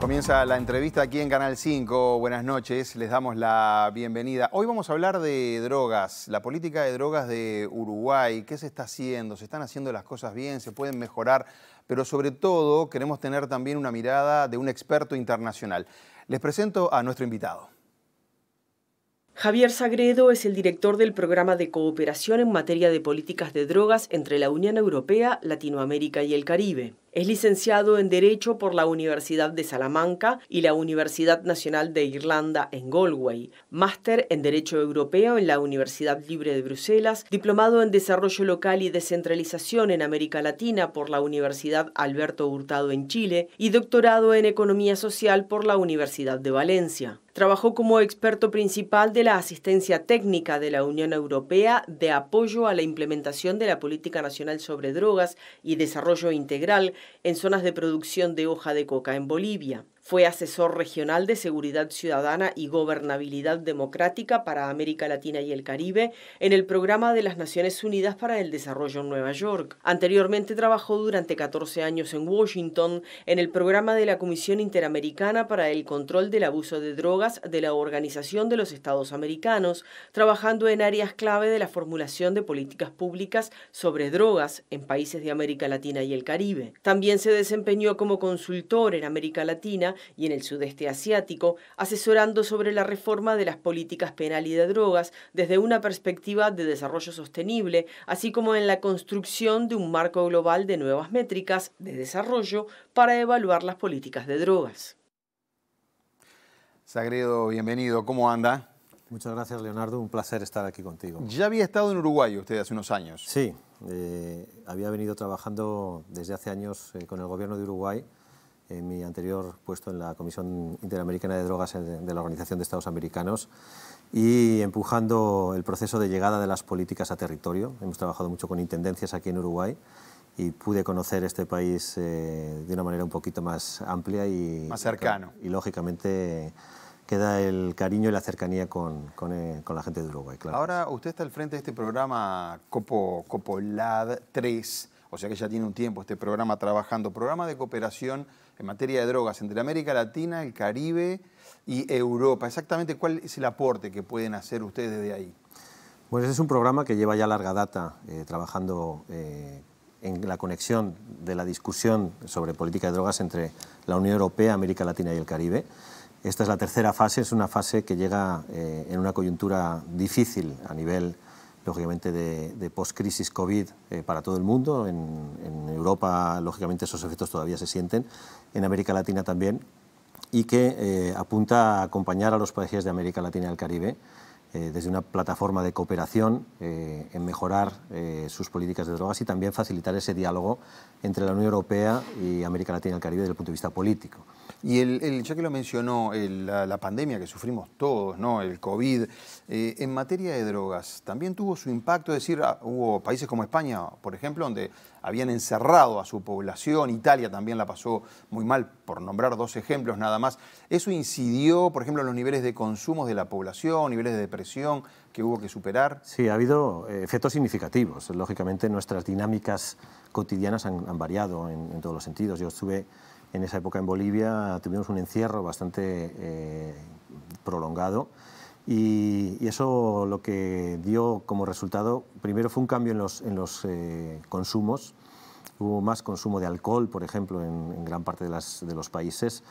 Comienza la entrevista aquí en Canal 5. Buenas noches, les damos la bienvenida. Hoy vamos a hablar de drogas, la política de drogas de Uruguay. ¿Qué se está haciendo? ¿Se están haciendo las cosas bien? ¿Se pueden mejorar? Pero sobre todo queremos tener también una mirada de un experto internacional. Les presento a nuestro invitado. Javier Sagredo es el director del Programa de Cooperación en materia de políticas de drogas entre la Unión Europea, Latinoamérica y el Caribe. Es licenciado en Derecho por la Universidad de Salamanca y la Universidad Nacional de Irlanda en Galway, máster en Derecho Europeo en la Universidad Libre de Bruselas, diplomado en Desarrollo Local y Descentralización en América Latina por la Universidad Alberto Hurtado en Chile y doctorado en Economía Social por la Universidad de Valencia. Trabajó como experto principal de la asistencia técnica de la Unión Europea de apoyo a la implementación de la Política Nacional sobre Drogas y Desarrollo Integral en zonas de producción de hoja de coca en Bolivia. Fue asesor regional de Seguridad Ciudadana y Gobernabilidad Democrática para América Latina y el Caribe en el Programa de las Naciones Unidas para el Desarrollo en Nueva York. Anteriormente trabajó durante 14 años en Washington en el Programa de la Comisión Interamericana para el Control del Abuso de Drogas de la Organización de los Estados Americanos, trabajando en áreas clave de la formulación de políticas públicas sobre drogas en países de América Latina y el Caribe. También se desempeñó como consultor en América Latina y en el sudeste asiático, asesorando sobre la reforma de las políticas penal y de drogas desde una perspectiva de desarrollo sostenible, así como en la construcción de un marco global de nuevas métricas de desarrollo para evaluar las políticas de drogas. Sagredo, bienvenido. ¿Cómo anda? Muchas gracias, Leonardo. Un placer estar aquí contigo. Ya había estado en Uruguay usted hace unos años. Sí, había venido trabajando desde hace años con el gobierno de Uruguay en mi anterior puesto en la Comisión Interamericana de Drogas de la Organización de Estados Americanos y empujando el proceso de llegada de las políticas a territorio. Hemos trabajado mucho con intendencias aquí en Uruguay y pude conocer este país de una manera un poquito más amplia y más cercano. Y lógicamente queda el cariño y la cercanía con la gente de Uruguay. Claro. Ahora usted está al frente de este programa COPOLAD 3, o sea que ya tiene un tiempo este programa trabajando, programa de cooperación en materia de drogas entre América Latina, el Caribe y Europa. Exactamente, ¿cuál es el aporte que pueden hacer ustedes desde ahí? Pues es un programa que lleva ya larga data trabajando en la conexión de la discusión sobre política de drogas entre la Unión Europea, América Latina y el Caribe. Esta es la tercera fase, es una fase que llega en una coyuntura difícil a nivel, lógicamente, de post-crisis COVID para todo el mundo. En Europa, lógicamente, esos efectos todavía se sienten, en América Latina también, y que apunta a acompañar a los países de América Latina y el Caribe desde una plataforma de cooperación en mejorar sus políticas de drogas y también facilitar ese diálogo entre la Unión Europea y América Latina y el Caribe desde el punto de vista político. Y ya que lo mencionó, la pandemia que sufrimos todos, ¿no? El COVID, en materia de drogas, ¿también tuvo su impacto? Es decir, hubo países como España, por ejemplo, donde habían encerrado a su población, Italia también la pasó muy mal, por nombrar dos ejemplos nada más. ¿Eso incidió, por ejemplo, en los niveles de consumo de la población, niveles de depresión que hubo que superar? Sí, ha habido efectos significativos. Lógicamente, nuestras dinámicas cotidianas han variado en todos los sentidos. Yo estuve en esa época en Bolivia, tuvimos un encierro bastante prolongado y eso lo que dio como resultado, primero fue un cambio en los consumos. Hubo más consumo de alcohol, por ejemplo, en gran parte de los países,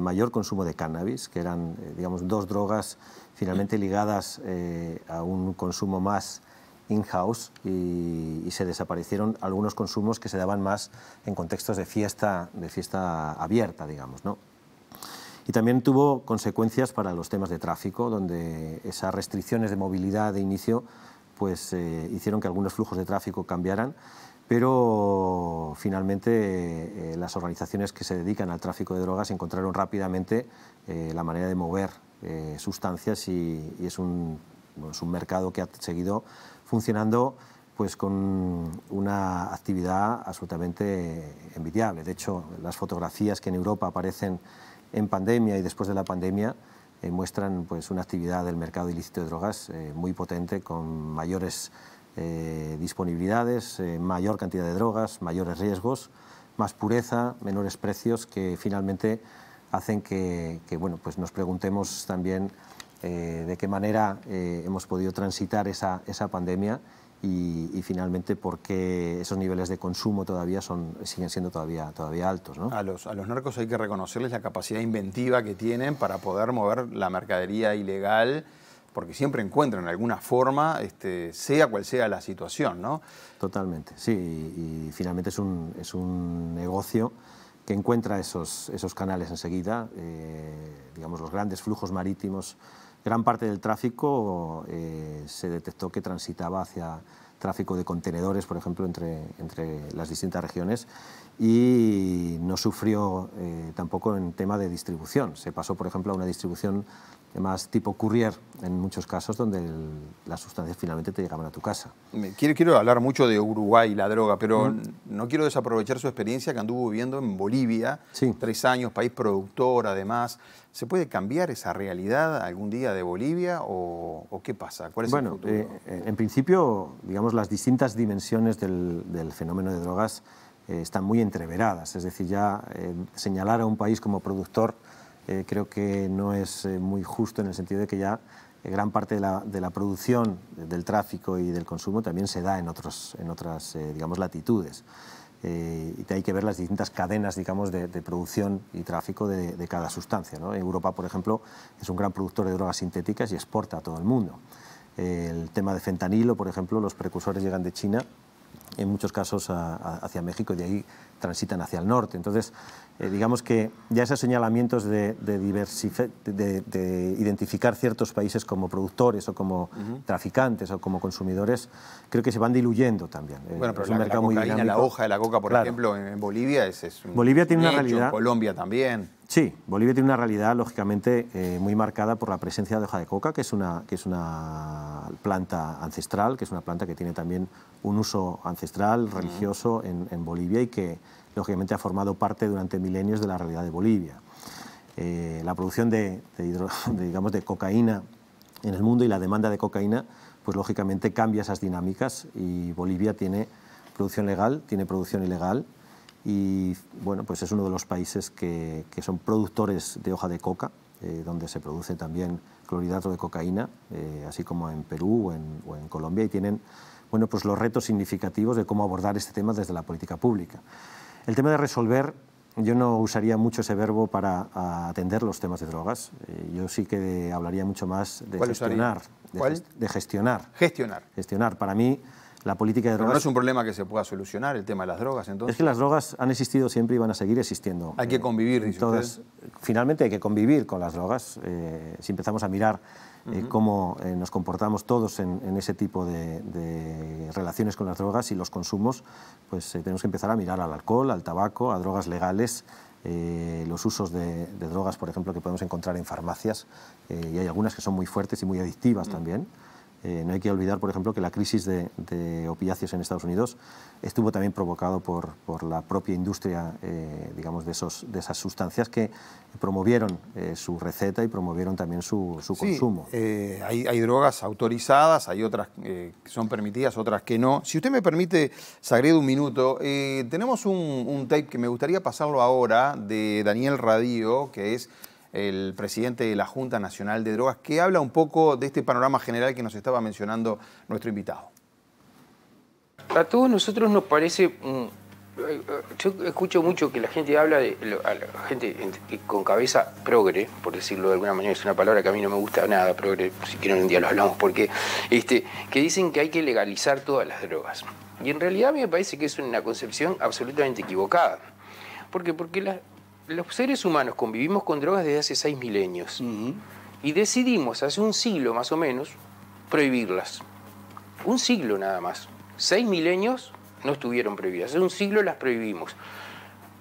mayor consumo de cannabis, que eran, digamos, dos drogas finalmente ligadas a un consumo más in-house y se desaparecieron algunos consumos que se daban más en contextos de fiesta abierta, digamos, ¿no? Y también tuvo consecuencias para los temas de tráfico, donde esas restricciones de movilidad de inicio pues, hicieron que algunos flujos de tráfico cambiaran, pero finalmente las organizaciones que se dedican al tráfico de drogas encontraron rápidamente la manera de mover sustancias y es un mercado que ha seguido funcionando pues con una actividad absolutamente envidiable. De hecho, las fotografías que en Europa aparecen en pandemia y después de la pandemia muestran pues, una actividad del mercado ilícito de drogas muy potente, con mayores disponibilidades, mayor cantidad de drogas, mayores riesgos, más pureza, menores precios, que finalmente hacen que bueno, pues nos preguntemos también de qué manera hemos podido transitar esa pandemia y finalmente por qué esos niveles de consumo todavía siguen siendo todavía altos, ¿no? A los narcos hay que reconocerles la capacidad inventiva que tienen para poder mover la mercadería ilegal, porque siempre encuentran alguna forma, sea cual sea la situación, ¿no? Totalmente, sí, y finalmente es un negocio que encuentra esos canales enseguida, digamos los grandes flujos marítimos. Gran parte del tráfico se detectó que transitaba hacia tráfico de contenedores, por ejemplo, entre las distintas regiones, y no sufrió tampoco en tema de distribución. Se pasó, por ejemplo, a una distribución más tipo courier, en muchos casos, donde las sustancias finalmente te llegaban a tu casa. Quiero hablar mucho de Uruguay y la droga, pero no quiero desaprovechar su experiencia que anduvo viviendo en Bolivia, sí. 3 años, país productor además. ¿Se puede cambiar esa realidad algún día de Bolivia o qué pasa? ¿Cuál es el futuro? En principio, digamos, las distintas dimensiones del fenómeno de drogas están muy entreveradas. Es decir, ya señalar a un país como productor creo que no es muy justo, en el sentido de que ya gran parte de la producción, del tráfico y del consumo también se da en otras digamos, latitudes. Y hay que ver las distintas cadenas, digamos, de producción y tráfico de cada sustancia, ¿no? Europa, por ejemplo, es un gran productor de drogas sintéticas y exporta a todo el mundo. El tema de fentanilo, por ejemplo, los precursores llegan de China, en muchos casos hacia México, y de ahí transitan hacia el norte. Entonces, digamos que ya esos señalamientos de identificar ciertos países como productores o como traficantes o como consumidores, creo que se van diluyendo también. Bueno, pero es un mercado muy dinámico. La hoja de la coca, por ejemplo, en Bolivia es un Bolivia tiene una hecho, realidad. en Colombia también. Sí, Bolivia tiene una realidad, lógicamente, muy marcada por la presencia de hoja de coca, que es una planta ancestral, que es una planta que tiene también un uso ancestral, religioso en Bolivia, y que, lógicamente, ha formado parte durante milenios de la realidad de Bolivia. La producción digamos, de cocaína en el mundo y la demanda de cocaína, pues lógicamente cambia esas dinámicas, y Bolivia tiene producción legal, tiene producción ilegal, y bueno, pues es uno de los países que son productores de hoja de coca, donde se produce también clorhidrato de cocaína, así como en Perú o en Colombia, y tienen, bueno, pues los retos significativos de cómo abordar este tema desde la política pública. El tema de resolver, yo no usaría mucho ese verbo para atender los temas de drogas. Yo sí que hablaría mucho más de gestionar. De gestionar. Gestionar. Para mí, la política de drogas... Pero no es un problema que se pueda solucionar, el tema de las drogas, entonces. Es que las drogas han existido siempre y van a seguir existiendo. Hay que convivir, dice usted. Finalmente hay que convivir con las drogas. Si empezamos a mirar cómo nos comportamos todos en ese tipo de relaciones con las drogas y los consumos, pues tenemos que empezar a mirar al alcohol, al tabaco, a drogas legales, los usos de drogas, por ejemplo, que podemos encontrar en farmacias, y hay algunas que son muy fuertes y muy adictivas también. No hay que olvidar, por ejemplo, que la crisis de opiáceos en Estados Unidos estuvo también provocado por la propia industria, digamos, de esas sustancias que promovieron su receta y promovieron también su consumo. Hay drogas autorizadas, hay otras que son permitidas, otras que no. Si usted me permite, Sagredo, un minuto, tenemos un tape que me gustaría pasarlo ahora, de Daniel Radío, que es el presidente de la Junta Nacional de Drogas, que habla un poco de este panorama general que nos estaba mencionando nuestro invitado. A todos nosotros nos parece, yo escucho mucho que la gente habla a la gente con cabeza progre, por decirlo de alguna manera, es una palabra que a mí no me gusta nada, progre, si quieren un día lo hablamos, porque que dicen que hay que legalizar todas las drogas. Y en realidad a mí me parece que es una concepción absolutamente equivocada. ¿Por qué? Porque los seres humanos convivimos con drogas desde hace 6 milenios y decidimos hace un siglo más o menos prohibirlas. Un siglo nada más. 6 milenios no estuvieron prohibidas. Hace un siglo las prohibimos.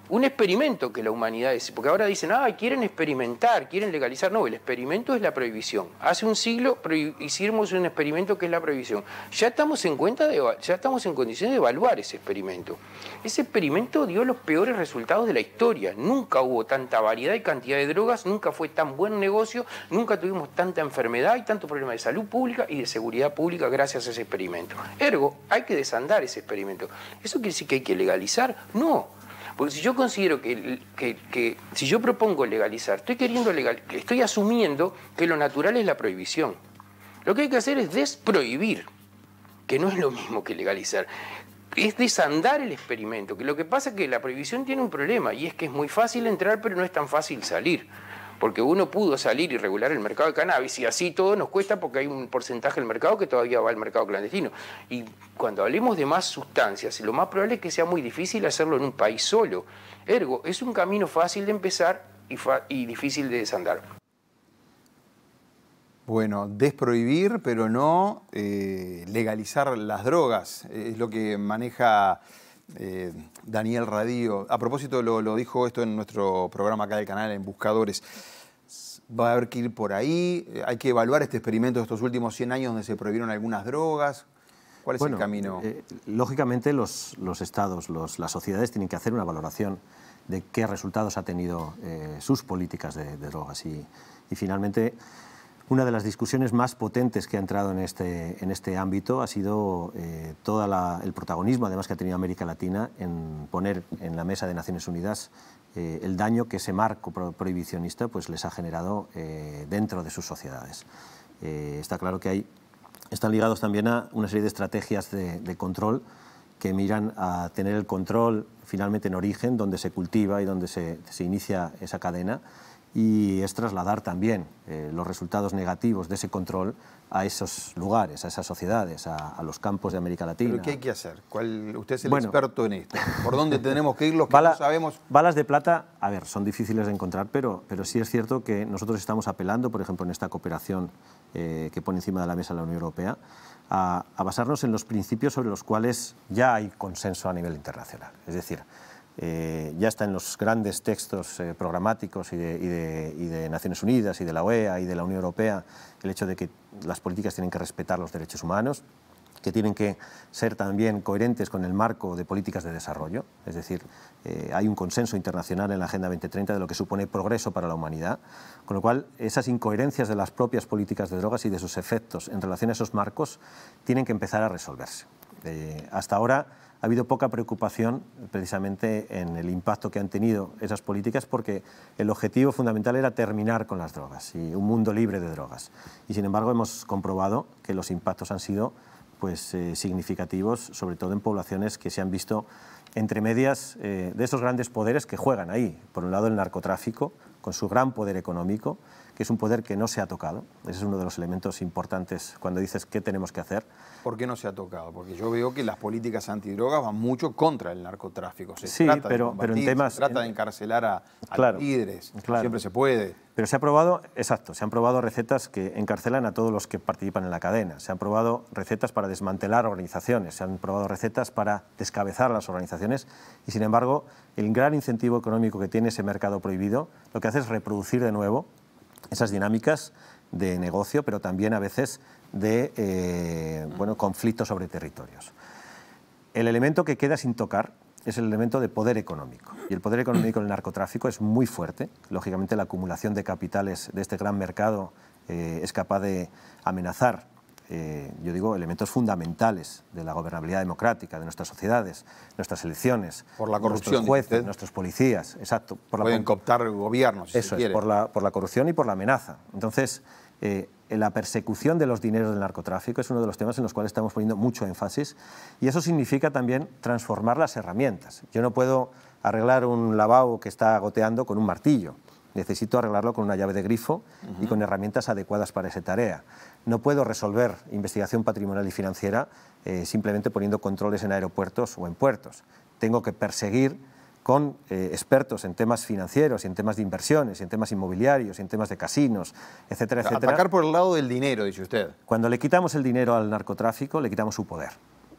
Un experimento que la humanidad es, porque ahora dicen, quieren experimentar, quieren legalizar. No, el experimento es la prohibición. Hace un siglo hicimos un experimento que es la prohibición. Ya estamos en condiciones de evaluar ese experimento. Ese experimento dio los peores resultados de la historia. Nunca hubo tanta variedad y cantidad de drogas, nunca fue tan buen negocio, nunca tuvimos tanta enfermedad y tanto problema de salud pública y de seguridad pública gracias a ese experimento. Ergo, hay que desandar ese experimento. ¿Eso quiere decir que hay que legalizar? No. Porque si yo considero que si yo propongo legalizar, estoy asumiendo que lo natural es la prohibición. Lo que hay que hacer es desprohibir, que no es lo mismo que legalizar. Es desandar el experimento, que lo que pasa es que la prohibición tiene un problema, y es que es muy fácil entrar, pero no es tan fácil salir. Porque uno pudo salir y regular el mercado de cannabis, y así todo nos cuesta porque hay un porcentaje del mercado que todavía va al mercado clandestino. Y cuando hablemos de más sustancias, lo más probable es que sea muy difícil hacerlo en un país solo. Ergo, es un camino fácil de empezar y difícil de desandar. Bueno, desprohibir, pero no legalizar las drogas, es lo que maneja Daniel Radío. A propósito, lo dijo esto en nuestro programa acá del canal, en Buscadores. Va a haber que ir por ahí, hay que evaluar este experimento de estos últimos 100 años donde se prohibieron algunas drogas. ¿Cuál es el camino? Lógicamente los estados, las sociedades tienen que hacer una valoración de qué resultados ha tenido sus políticas de drogas. Y finalmente, una de las discusiones más potentes que ha entrado en este ámbito ha sido todo el protagonismo, además, que ha tenido América Latina en poner en la mesa de Naciones Unidas el daño que ese marco prohibicionista pues, les ha generado dentro de sus sociedades. Está claro que están ligados también a una serie de estrategias de control que miran a tener el control finalmente en origen, donde se cultiva y donde se inicia esa cadena, y es trasladar también los resultados negativos de ese control a esos lugares, a esas sociedades, a los campos de América Latina. ¿Pero qué hay que hacer? Usted es el experto en esto. ¿Por dónde tenemos que ir los que no sabemos? Balas de plata, a ver, son difíciles de encontrar, pero sí es cierto que nosotros estamos apelando, por ejemplo, en esta cooperación que pone encima de la mesa la Unión Europea, a basarnos en los principios sobre los cuales ya hay consenso a nivel internacional. Es decir, ya está en los grandes textos programáticos y de Naciones Unidas y de la OEA y de la Unión Europea el hecho de que las políticas tienen que respetar los derechos humanos, que tienen que ser también coherentes con el marco de políticas de desarrollo. Es decir, hay un consenso internacional en la Agenda 2030 de lo que supone progreso para la humanidad, con lo cual esas incoherencias de las propias políticas de drogas y de sus efectos en relación a esos marcos tienen que empezar a resolverse. Hasta ahora ha habido poca preocupación precisamente en el impacto que han tenido esas políticas, porque el objetivo fundamental era terminar con las drogas y un mundo libre de drogas. Y sin embargo hemos comprobado que los impactos han sido pues, significativos, sobre todo en poblaciones que se han visto entre medias de esos grandes poderes que juegan ahí. Por un lado, el narcotráfico, con su gran poder económico, que es un poder que no se ha tocado. Ese es uno de los elementos importantes cuando dices qué tenemos que hacer. ¿Por qué no se ha tocado? Porque yo veo que las políticas antidrogas van mucho contra el narcotráfico. Sí, pero en temas... Se trata de encarcelar a los líderes, siempre se puede. Pero se ha probado, exacto, se han probado recetas que encarcelan a todos los que participan en la cadena. Se han probado recetas para desmantelar organizaciones, se han probado recetas para descabezar las organizaciones y, sin embargo, el gran incentivo económico que tiene ese mercado prohibido lo que hace es reproducir de nuevo esas dinámicas de negocio, pero también a veces de conflictos sobre territorios. El elemento que queda sin tocar es el elemento de poder económico. Y el poder económico del narcotráfico es muy fuerte. Lógicamente, la acumulación de capitales de este gran mercado es capaz de amenazar, yo digo, elementos fundamentales de la gobernabilidad democrática de nuestras sociedades, nuestras elecciones, por la corrupción, nuestros jueces, nuestros policías, exacto. Pueden cooptar gobiernos, si eso es, por la corrupción y por la amenaza. Entonces, la persecución de los dineros del narcotráfico es uno de los temas en los cuales estamos poniendo mucho énfasis, y eso significa también transformar las herramientas. Yo no puedo arreglar un lavabo que está goteando con un martillo. Necesito arreglarlo con una llave de grifo y con herramientas adecuadas para esa tarea. No puedo resolver investigación patrimonial y financiera simplemente poniendo controles en aeropuertos o en puertos. Tengo que perseguir con expertos en temas financieros y en temas de inversiones y en temas inmobiliarios y en temas de casinos, etcétera, etcétera. Atacar por el lado del dinero, dice usted. Cuando le quitamos el dinero al narcotráfico, le quitamos su poder.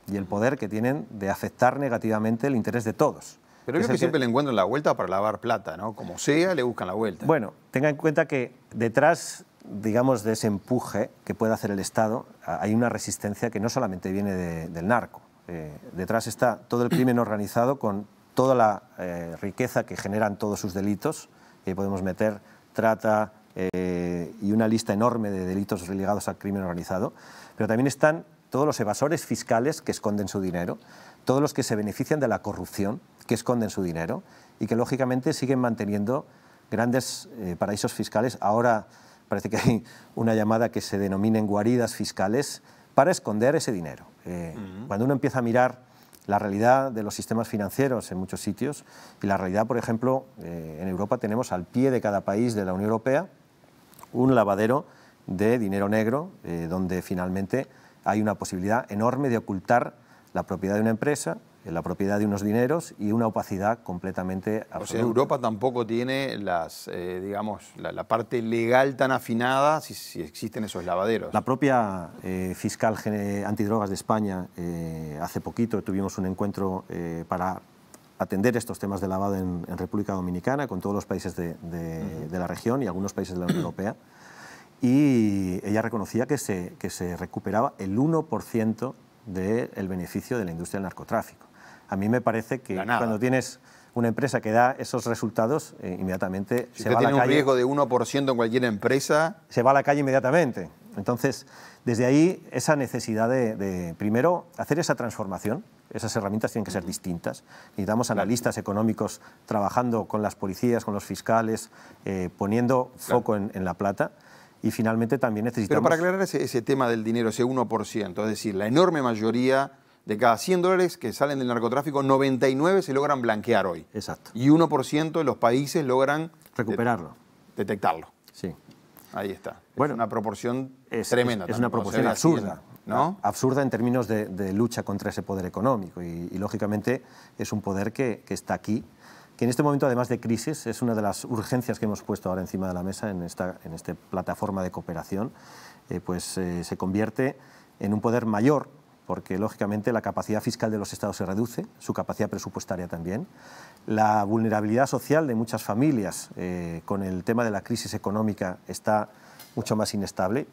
Y el poder que tienen de afectar negativamente el interés de todos. Pero yo creo que siempre le encuentran la vuelta para lavar plata, ¿no? Como sea, le buscan la vuelta. Bueno, tenga en cuenta que detrás, digamos, de ese empuje que puede hacer el Estado, hay una resistencia que no solamente viene del narco. Detrás está todo el crimen organizado con toda la riqueza que generan todos sus delitos. Podemos meter trata y una lista enorme de delitos ligados al crimen organizado. Pero también están todos los evasores fiscales que esconden su dinero, todos los que se benefician de la corrupción, que esconden su dinero y que lógicamente siguen manteniendo grandes paraísos fiscales. Ahora parece que hay una llamada que se denominen guaridas fiscales para esconder ese dinero. Cuando uno empieza a mirar la realidad de los sistemas financieros en muchos sitios, y la realidad, por ejemplo, en Europa tenemos al pie de cada país de la Unión Europea un lavadero de dinero negro, donde finalmente hay una posibilidad enorme de ocultar la propiedad de una empresa, la propiedad de unos dineros y una opacidad completamente absoluta. O sea, Europa tampoco tiene digamos, la parte legal tan afinada si existen esos lavaderos. La propia fiscal antidrogas de España, hace poquito tuvimos un encuentro para atender estos temas de lavado en República Dominicana con todos los países de la región y algunos países de la Unión Europea, y ella reconocía que se recuperaba el 1% del beneficio de la industria del narcotráfico. A mí me parece que cuando tienes una empresa que da esos resultados, inmediatamente si se va a la calle. Tiene un riesgo de 1% en cualquier empresa. Se va a la calle inmediatamente. Entonces, desde ahí, esa necesidad de primero, hacer esa transformación. Esas herramientas tienen que ser distintas. Necesitamos analistas económicos trabajando con las policías, con los fiscales, poniendo foco en la plata. Y finalmente también necesitamos... Pero para aclarar ese tema del dinero, ese 1%, es decir, la enorme mayoría de cada $100 que salen del narcotráfico, 99 se logran blanquear hoy. Exacto. Y 1% de los países logran... recuperarlo. Detectarlo. Sí. Ahí está. Bueno, es una proporción tremenda. Es una proporción absurda, ¿no? Absurda en términos de lucha contra ese poder económico. Y lógicamente es un poder que está aquí, que en este momento, además de crisis, es una de las urgencias que hemos puesto ahora encima de la mesa en esta plataforma de cooperación, se convierte en un poder mayor, porque lógicamente la capacidad fiscal de los Estados se reduce, su capacidad presupuestaria también, la vulnerabilidad social de muchas familias con el tema de la crisis económica está mucho más inestable,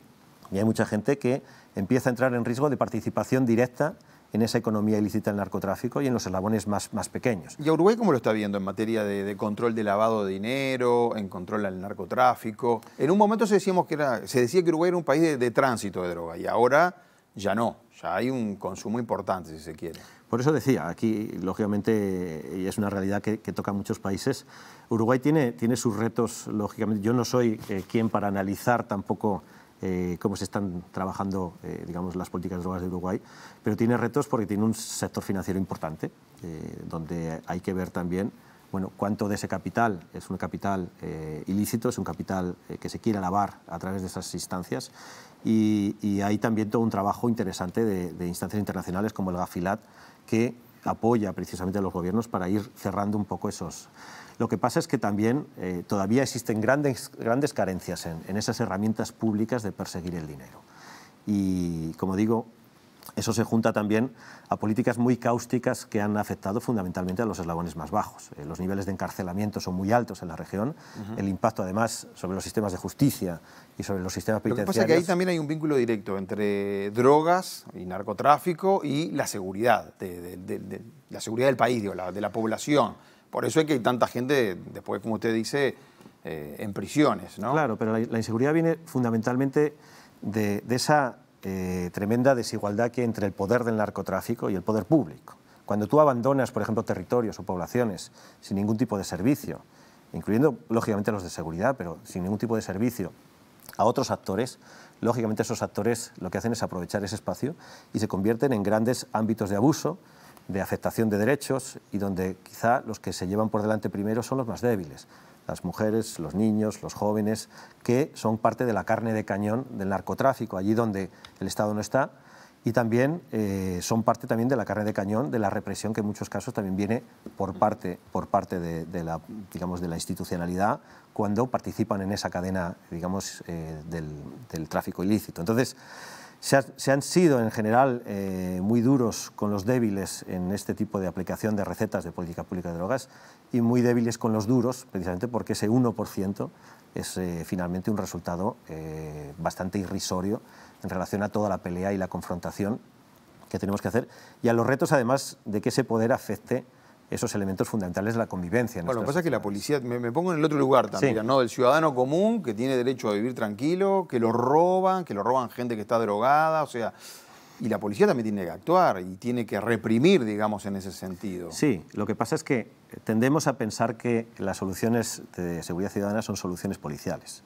y hay mucha gente que empieza a entrar en riesgo de participación directa en esa economía ilícita del narcotráfico y en los eslabones más pequeños. ¿Y a Uruguay cómo lo está viendo en materia de control de lavado de dinero, en control al narcotráfico? En un momento se decía que Uruguay era un país de tránsito de droga, y ahora ya no, ya hay un consumo importante, si se quiere. Por eso decía, aquí lógicamente, y es una realidad que toca a muchos países, Uruguay tiene sus retos, lógicamente. Yo no soy quien para analizar tampoco cómo se están trabajando digamos, las políticas de drogas de Uruguay, pero tiene retos porque tiene un sector financiero importante, donde hay que ver también cuánto de ese capital es un capital ilícito, es un capital que se quiere lavar a través de esas instancias, y hay también todo un trabajo interesante de instancias internacionales como el Gafilat, que apoya precisamente a los gobiernos para ir cerrando un poco esos... Lo que pasa es que también todavía existen grandes carencias en esas herramientas públicas de perseguir el dinero. Y, como digo, eso se junta también a políticas muy cáusticas que han afectado fundamentalmente a los eslabones más bajos. Los niveles de encarcelamiento son muy altos en la región, el impacto además sobre los sistemas de justicia y sobre los sistemas penitenciarios. Lo que pasa es que ahí también hay un vínculo directo entre drogas y narcotráfico y la seguridad, la seguridad del país, de la población. Por eso es que hay tanta gente, después, como usted dice, en prisiones, ¿no? Claro, pero la inseguridad viene fundamentalmente de esa tremenda desigualdad que hay entre el poder del narcotráfico y el poder público. Cuando tú abandonas, por ejemplo, territorios o poblaciones sin ningún tipo de servicio, incluyendo, lógicamente, los de seguridad, pero sin ningún tipo de servicio, a otros actores, lógicamente esos actores lo que hacen es aprovechar ese espacio y se convierten en grandes ámbitos de abuso, de afectación de derechos, y donde quizá los que se llevan por delante primero son los más débiles, las mujeres, los niños, los jóvenes, que son parte de la carne de cañón del narcotráfico, allí donde el Estado no está, y también son parte también de la carne de cañón de la represión, que en muchos casos también viene por parte de la institucionalidad cuando participan en esa cadena, digamos, del tráfico ilícito. Entonces, se han sido en general muy duros con los débiles en este tipo de aplicación de recetas de política pública de drogas, y muy débiles con los duros, precisamente porque ese 1% es finalmente un resultado bastante irrisorio en relación a toda la pelea y la confrontación que tenemos que hacer, y a los retos, además, de que ese poder afecte esos elementos fundamentales de la convivencia. Bueno, lo que pasa es que la policía, me pongo en el otro lugar también, sí, ¿no? Del ciudadano común que tiene derecho a vivir tranquilo, que lo roban gente que está drogada, o sea, y la policía también tiene que actuar y tiene que reprimir, digamos, en ese sentido. Sí, lo que pasa es que tendemos a pensar que las soluciones de seguridad ciudadana son soluciones policiales.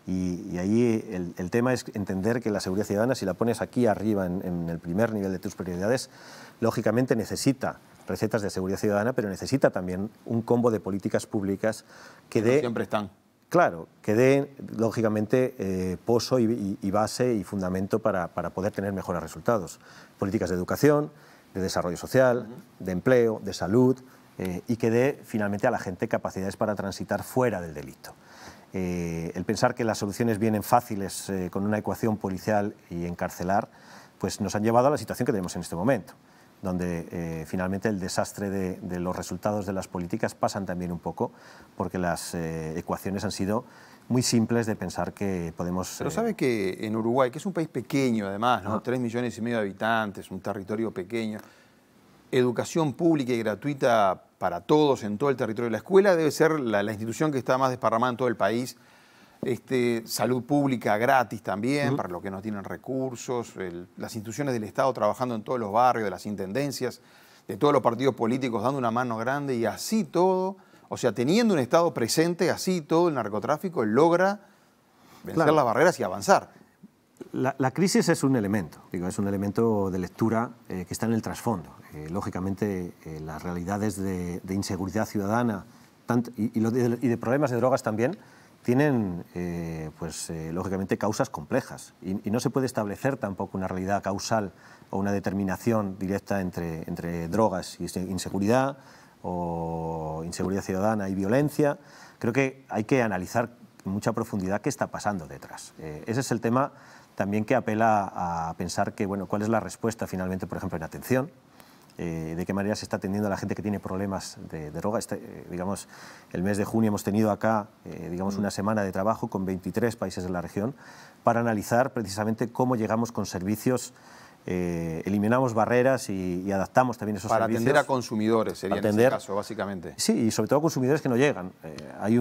Y ahí el tema es entender que la seguridad ciudadana, si la pones aquí arriba en el primer nivel de tus prioridades, lógicamente necesita recetas de seguridad ciudadana, pero necesita también un combo de políticas públicas que dé... Siempre están. Claro, que dé, lógicamente, pozo y base y fundamento para poder tener mejores resultados. Políticas de educación, de desarrollo social, de empleo, de salud, y que dé, finalmente, a la gente capacidades para transitar fuera del delito. El pensar que las soluciones vienen fáciles con una ecuación policial y encarcelar, pues nos han llevado a la situación que tenemos en este momento, donde finalmente el desastre de los resultados de las políticas pasan también un poco porque las ecuaciones han sido muy simples de pensar que podemos... Pero sabe que en Uruguay, que es un país pequeño además, ¿no? 3,5 millones de habitantes, un territorio pequeño, educación pública y gratuita para todos en todo el territorio. La escuela debe ser la institución que está más desparramada en todo el país. Salud pública gratis también, para los que no tienen recursos, las instituciones del Estado trabajando en todos los barrios, de las intendencias, de todos los partidos políticos dando una mano grande y así todo, o sea, teniendo un Estado presente, así todo el narcotráfico logra vencer las barreras y avanzar. La crisis es un elemento, es un elemento de lectura que está en el trasfondo. Lógicamente, las realidades de inseguridad ciudadana y de problemas de drogas también tienen, lógicamente, causas complejas y no se puede establecer tampoco una realidad causal o una determinación directa entre drogas y inseguridad o inseguridad ciudadana y violencia. Creo que hay que analizar con mucha profundidad qué está pasando detrás. Ese es el tema también que apela a pensar que, bueno, cuál es la respuesta finalmente, por ejemplo, en atención, de qué manera se está atendiendo a la gente que tiene problemas de droga. Digamos, el mes de junio hemos tenido acá una semana de trabajo con 23 países de la región para analizar precisamente cómo llegamos con servicios, eliminamos barreras y adaptamos también esos servicios. Para atender a consumidores, sería en ese caso, básicamente. Sí, y sobre todo a consumidores que no llegan. Hay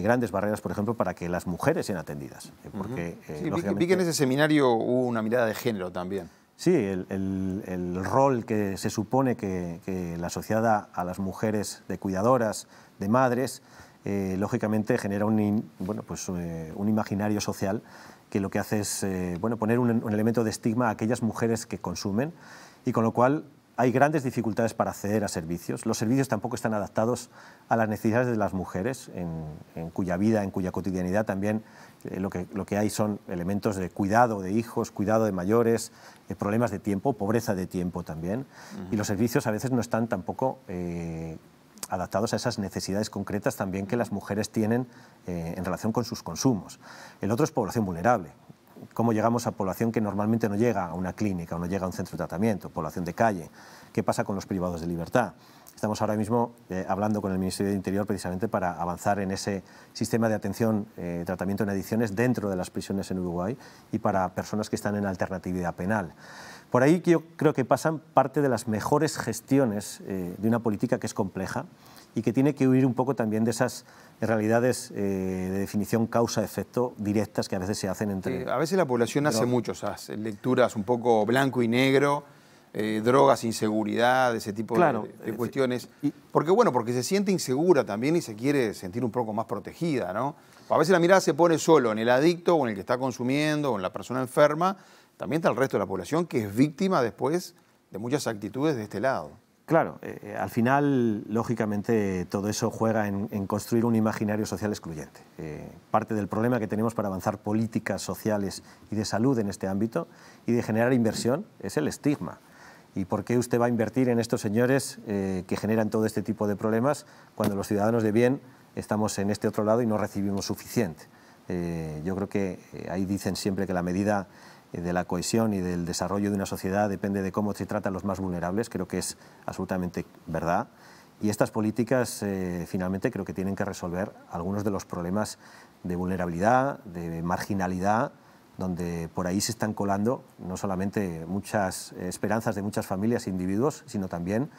grandes barreras, por ejemplo, para que las mujeres sean atendidas. Porque, vi que en ese seminario hubo una mirada de género también. Sí, el rol que se supone que la sociedad da a las mujeres de cuidadoras, de madres, lógicamente genera un imaginario social que lo que hace es poner un elemento de estigma a aquellas mujeres que consumen y con lo cual hay grandes dificultades para acceder a servicios. Los servicios tampoco están adaptados a las necesidades de las mujeres, en cuya vida, en cuya cotidianidad también lo que hay son elementos de cuidado de hijos, cuidado de mayores, problemas de tiempo, pobreza de tiempo también. Y los servicios a veces no están tampoco adaptados a esas necesidades concretas también que las mujeres tienen en relación con sus consumos. El otro es población vulnerable. ¿Cómo llegamos a población que normalmente no llega a una clínica o no llega a un centro de tratamiento? Población de calle. ¿Qué pasa con los privados de libertad? Estamos ahora mismo hablando con el Ministerio de Interior precisamente para avanzar en ese sistema de atención, tratamiento en adicciones dentro de las prisiones en Uruguay y para personas que están en alternatividad penal. Por ahí yo creo que pasan parte de las mejores gestiones de una política que es compleja y que tiene que huir un poco también de esas realidades de definición causa-efecto directas que a veces se hacen entre... a veces la población hace muchas lecturas un poco blanco y negro, drogas, inseguridad, ese tipo de cuestiones. Porque se siente insegura también y se quiere sentir un poco más protegida, ¿no? A veces la mirada se pone solo en el adicto o en el que está consumiendo o en la persona enferma. También está el resto de la población que es víctima después de muchas actitudes de este lado. Claro, al final, lógicamente, todo eso juega en construir un imaginario social excluyente. Parte del problema que tenemos para avanzar políticas sociales y de salud en este ámbito y de generar inversión es el estigma. ¿Y por qué usted va a invertir en estos señores que generan todo este tipo de problemas cuando los ciudadanos de bien estamos en este otro lado y no recibimos suficiente? Yo creo que ahí dicen siempre que la medida de la cohesión y del desarrollo de una sociedad depende de cómo se tratan los más vulnerables. Creo que es absolutamente verdad. Y estas políticas finalmente creo que tienen que resolver algunos de los problemas de vulnerabilidad, de marginalidad, donde por ahí se están colando no solamente muchas esperanzas de muchas familias e individuos, sino también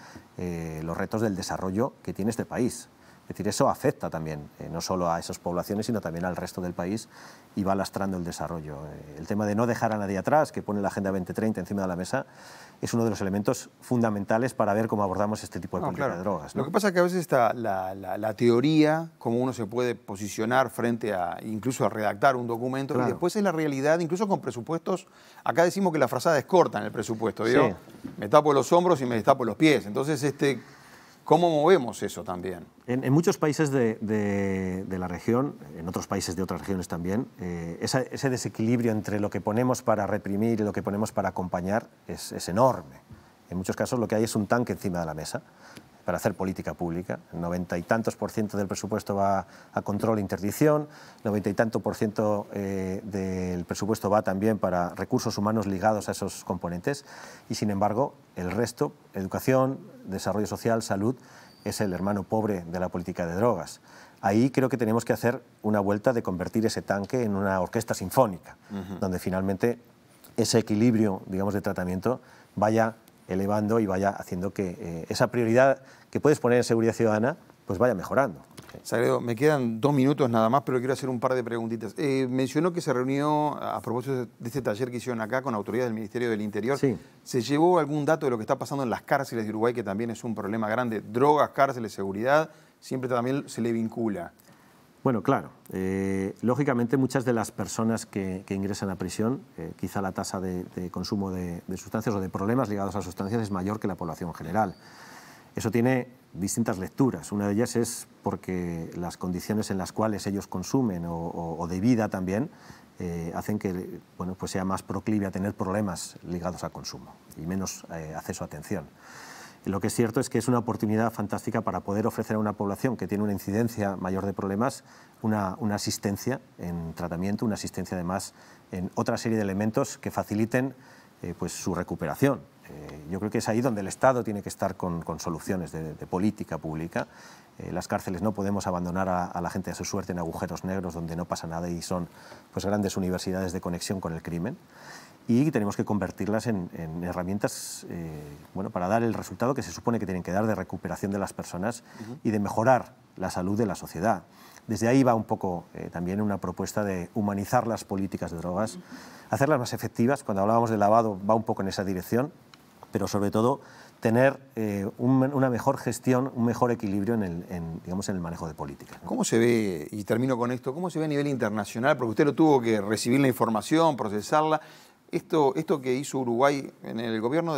los retos del desarrollo que tiene este país. Es decir, eso afecta también, no solo a esas poblaciones, sino también al resto del país y va lastrando el desarrollo. El tema de no dejar a nadie atrás, que pone la Agenda 2030 encima de la mesa, es uno de los elementos fundamentales para ver cómo abordamos este tipo de política de drogas, ¿no? Lo que pasa es que a veces está la teoría, cómo uno se puede posicionar frente a, incluso a redactar un documento, y después es la realidad, incluso con presupuestos. Acá decimos que la frazada es corta en el presupuesto, ¿vio? Sí. Me tapo los hombros y me destapo los pies. Entonces, ¿cómo movemos eso también? En muchos países de la región, en otros países de otras regiones también, ese desequilibrio entre lo que ponemos para reprimir y lo que ponemos para acompañar es enorme. En muchos casos lo que hay es un tanque encima de la mesa para hacer política pública. El 90 y tantos % del presupuesto va a control e interdicción, 90 y tanto % del presupuesto va también para recursos humanos ligados a esos componentes, y sin embargo el resto, educación, desarrollo social, salud, es el hermano pobre de la política de drogas. Ahí creo que tenemos que hacer una vuelta de convertir ese tanque en una orquesta sinfónica, donde finalmente ese equilibrio, digamos, de tratamiento vaya elevando y vaya haciendo que esa prioridad que puedes poner en seguridad ciudadana pues vaya mejorando. Sagredo, me quedan 2 minutos nada más, pero quiero hacer un par de preguntitas. Mencionó que se reunió, a propósito de este taller que hicieron acá, con autoridades del Ministerio del Interior. Sí. ¿Se llevó algún dato de lo que está pasando en las cárceles de Uruguay, que también es un problema grande? Drogas, cárceles, seguridad, siempre también se le vincula. Bueno, claro. Lógicamente, muchas de las personas que ingresan a prisión, quizá la tasa de consumo de sustancias o de problemas ligados a sustancias es mayor que la población general. Eso tiene distintas lecturas. Una de ellas es porque las condiciones en las cuales ellos consumen o de vida también hacen que pues sea más proclive a tener problemas ligados al consumo y menos acceso a atención. Lo que es cierto es que es una oportunidad fantástica para poder ofrecer a una población que tiene una incidencia mayor de problemas una asistencia en tratamiento, una asistencia además en otra serie de elementos que faciliten pues su recuperación. Yo creo que es ahí donde el Estado tiene que estar con soluciones de política pública. Las cárceles no podemos abandonar a la gente a su suerte en agujeros negros donde no pasa nada y son pues grandes universidades de conexión con el crimen. Y tenemos que convertirlas en herramientas para dar el resultado que se supone que tienen que dar de recuperación de las personas y de mejorar la salud de la sociedad. Desde ahí va un poco también una propuesta de humanizar las políticas de drogas, hacerlas más efectivas. Cuando hablábamos de lavado va un poco en esa dirección, pero sobre todo tener una mejor gestión, un mejor equilibrio en el manejo de políticas, ¿no? ¿Cómo se ve, y termino con esto, cómo se ve a nivel internacional? Porque usted lo tuvo que recibir la información, procesarla. Esto que hizo Uruguay en el gobierno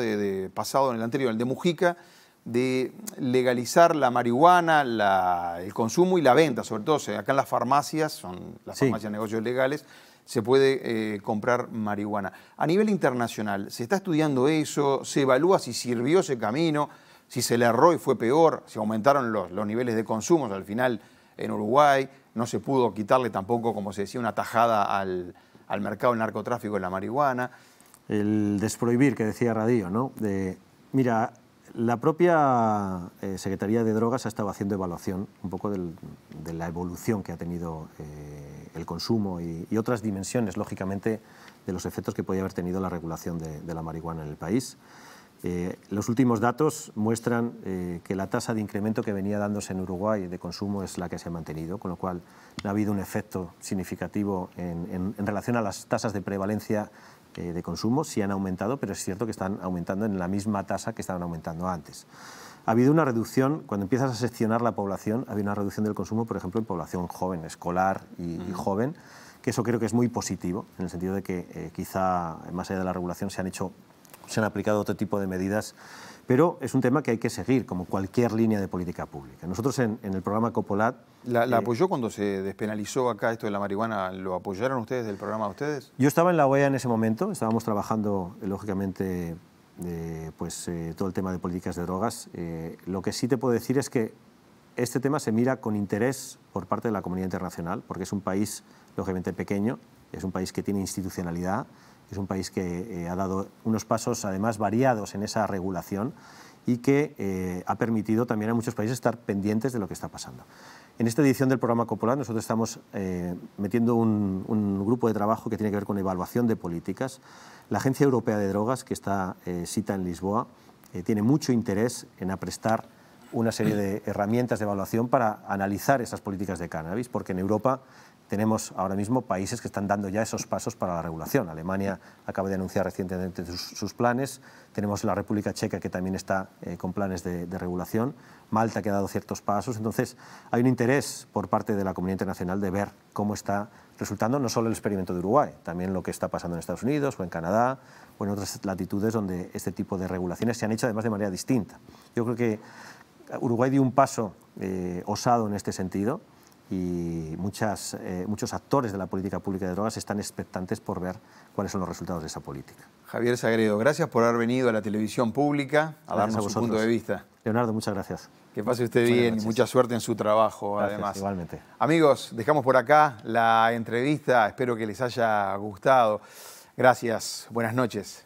pasado, en el anterior, el de Mujica, de legalizar la marihuana, el consumo y la venta, sobre todo acá en las farmacias, son las farmacias de negocios legales, se puede comprar marihuana. A nivel internacional, ¿se está estudiando eso? ¿Se evalúa si sirvió ese camino? ¿Si se le erró y fue peor? ¿Si aumentaron los niveles de consumo? Al final, en Uruguay no se pudo quitarle tampoco, como se decía, una tajada al mercado del narcotráfico de la marihuana. El desprohibir, que decía Radillo, ¿no? Mira, la propia Secretaría de Drogas ha estado haciendo evaluación un poco de la evolución que ha tenido el consumo y otras dimensiones, lógicamente, de los efectos que podía haber tenido la regulación de la marihuana en el país. Los últimos datos muestran que la tasa de incremento que venía dándose en Uruguay de consumo es la que se ha mantenido, con lo cual no ha habido un efecto significativo en relación a las tasas de prevalencia de consumo. Sí han aumentado, pero es cierto que están aumentando en la misma tasa que estaban aumentando antes. Ha habido una reducción, cuando empiezas a seccionar la población, ha habido una reducción del consumo, por ejemplo, en población joven, escolar y joven, que eso creo que es muy positivo, en el sentido de que quizá más allá de la regulación se han aplicado otro tipo de medidas, pero es un tema que hay que seguir, como cualquier línea de política pública. Nosotros en el programa Copolat... ¿La apoyó cuando se despenalizó acá esto de la marihuana? ¿Lo apoyaron ustedes del programa de ustedes? Yo estaba en la OEA en ese momento, estábamos trabajando, lógicamente, todo el tema de políticas de drogas. Lo que sí te puedo decir es que este tema se mira con interés por parte de la comunidad internacional, porque es un país, lógicamente, pequeño, es un país que tiene institucionalidad, es un país que ha dado unos pasos, además, variados en esa regulación y que ha permitido también a muchos países estar pendientes de lo que está pasando. En esta edición del programa Copolat nosotros estamos metiendo un grupo de trabajo que tiene que ver con evaluación de políticas. La Agencia Europea de Drogas, que está cita en Lisboa, tiene mucho interés en aprestar una serie de herramientas de evaluación para analizar esas políticas de cannabis, porque en Europa tenemos ahora mismo países que están dando ya esos pasos para la regulación. Alemania acaba de anunciar recientemente sus planes, tenemos la República Checa que también está con planes de regulación, Malta que ha dado ciertos pasos. Entonces hay un interés por parte de la comunidad internacional de ver cómo está resultando no solo el experimento de Uruguay, también lo que está pasando en Estados Unidos o en Canadá o en otras latitudes donde este tipo de regulaciones se han hecho además de manera distinta. Yo creo que Uruguay dio un paso osado en este sentido, y muchos actores de la política pública de drogas están expectantes por ver cuáles son los resultados de esa política. Javier Sagredo, gracias por haber venido a la televisión pública a darnos su punto de vista. Leonardo, muchas gracias. Que pase usted bien y mucha suerte en su trabajo, gracias, además. Igualmente. Amigos, dejamos por acá la entrevista, espero que les haya gustado. Gracias, buenas noches.